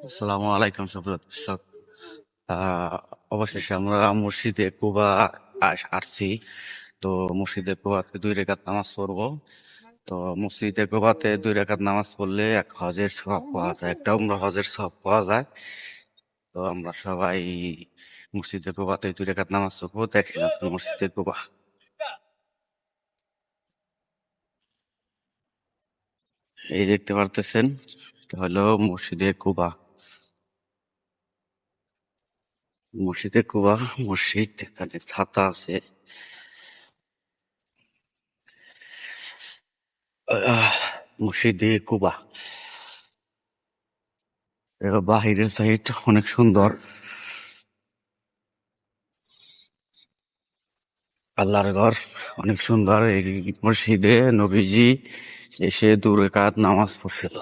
আসসালামু আলাইকুম সুপ্রিয় দর্শক। আহ, অবশেষে আমরা মসজিদে কুবা আসছি। তো মসজিদে কুবাতে 2 রাকাত নামাজ পড়বো। তো মসজিদে কুবাতে 2 রাকাত নামাজ পড়লে এক হজের সওয়াব পাওয়া যায়, একটা উমরা হজের সওয়াব পাওয়া যায়। তো আমরা সবাই মসজিদে কুবাতে 2 রাকাত নামাজ পড়বো। দেখেন আপনি মসজিদে কুবা, এই দেখতে পারতেছেন, এটা হলো মসজিদে কুবা। মসজিদে কুবা মসজিদ, এখানে ছাতা আছে। আহ, মসজিদে কুবা এর বাহিরের সাইড অনেক সুন্দর। আল্লাহর ঘর অনেক সুন্দর। এই মসজিদে নবীজি এসে 2 রাকাত নামাজ পড়ছিল।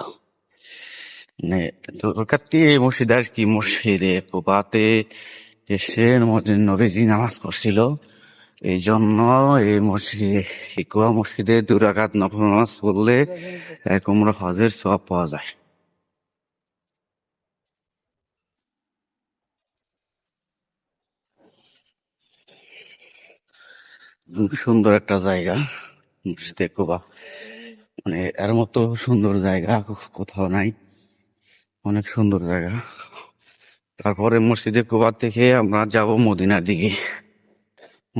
মানে 2 রাকাত কি, এই মসজিদে আর কি, মসজিদে কুবাতে এসে নবীজি নামাজ পড়ছিল। এই জন্য এই মসজিদে, এই কুবা মসজিদে 2 রাকাত নফল নামাজ পড়লে এক উমরা হজের সওয়াব পাওয়া যায়। অনেক সুন্দর একটা জায়গা মসজিদে কুবা, মানে এর মতো সুন্দর জায়গা কোথাও নাই। অনেক সুন্দর জায়গা। তারপরে মসজিদে কুবা থেকে আমরা যাব মদিনার দিকে।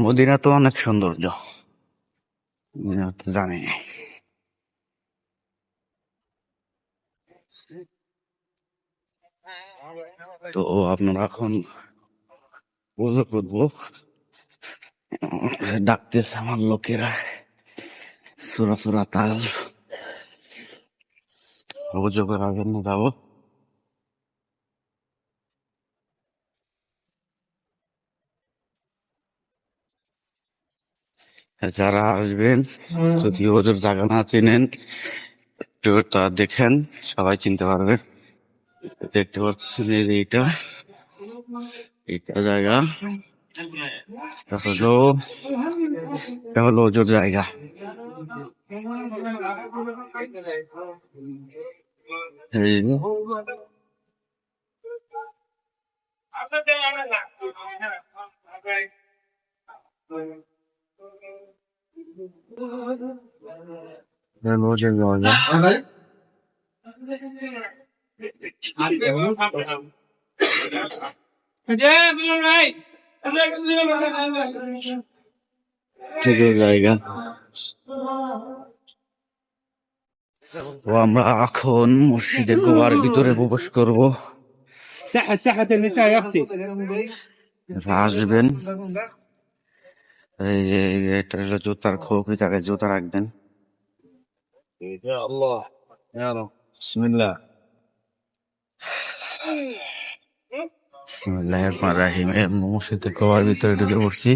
মদিনা তো অনেক সৌন্দর্য, মদিনা তো জানি। তো আপনারা এখন ওযু করবো, ডাকতেছে আমার লোকেরা, সুরা সুরা তাল, ওযু করার জন্য যাবো। যারা আসবেন, যদি ওজোর জায়গা না চিনেন, একটু তা দেখেন, সবাই চিনতে পারবে। দেখতে পাচ্ছেন এই যে এইটা, এইটা জায়গা, এটা হলো, এটা হলো ওজোর জায়গা। এই যে, এটা হলো ওজোর জায়গা। ওজোর জায়গা। তো আমরা এখন মসজিদে কুবার ভিতরে প্রবেশ করব। تحت النساء يا اختي. আসবেন, এই যে এটা হলো জুতার খোপ, এই জায়গায় জুতা রাখবেন। يا الله يا رب بسم الله. বিসমিল্লাহির রহমানির রহিম। মসজিদে কুবার ভিতরে ঢুকে পড়ছি।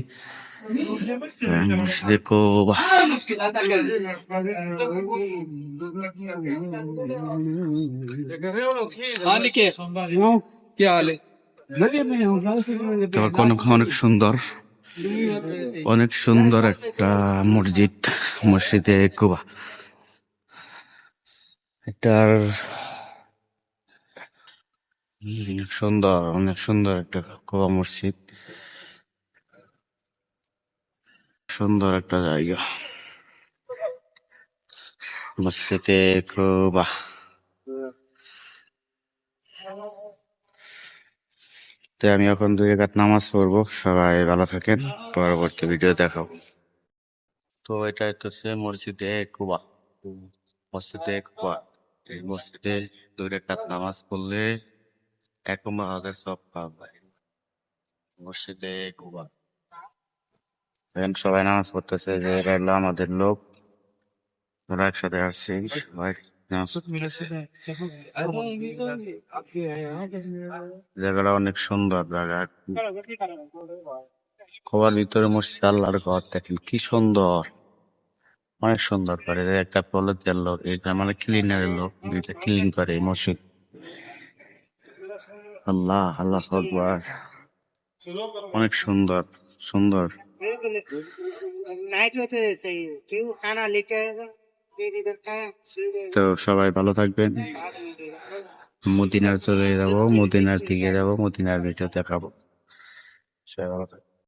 মসজিদে কুবা, हाल كيف؟ क्या हाल है؟ তো অনেক সুন্দর, অনেক সুন্দর একটা মসজিদ, মসজিদে কুবা। এটার সুন্দর, অনেক সুন্দর একটা কুবা মসজিদ, সুন্দর একটা জায়গা মসজিদে কুবা। তো আমি এখন 2 রাকাত নামাজ পড়বো। সবাই ভালো থাকেন, পরবর্তী ভিডিও দেখাবো। তো এটা হচ্ছে মসজিদে কুবা। মসজিদে কুবা, এই মসজিদে 2 রাকাত নামাজ পড়লে এক উমরা হজের সওয়াব পাওয়া যায়। মসজিদে কুবা, এখন সবাই নামাজ পড়তেছে, যে এরা হলো আমাদের লোক, ওরা একসাথে আসছি সবাই নামাজ। জায়গাটা অনেক সুন্দর জায়গা। কুবার ভিতরে মসজিদ, আল্লাহর ঘর, দেখেন কি সুন্দর, অনেক সুন্দর করে। এই একটা প্রলেতের লোক, এটা মানে ক্লিনারের লোক, এটা ক্লিন করে এই মসজিদ। আল্লাহ আল্লাহ আকবার, অনেক সুন্দর, সুন্দর। नाइट में तो सही है क्यों खाना लेके आएगा दीदी इधर खाए তো সবাই ভালো থাকবেন। মদিনার চলে যাব, মদিনার দিকে যাব, মদিনার ভিডিও দেখাবো। সবাই ভালো থাকবেন।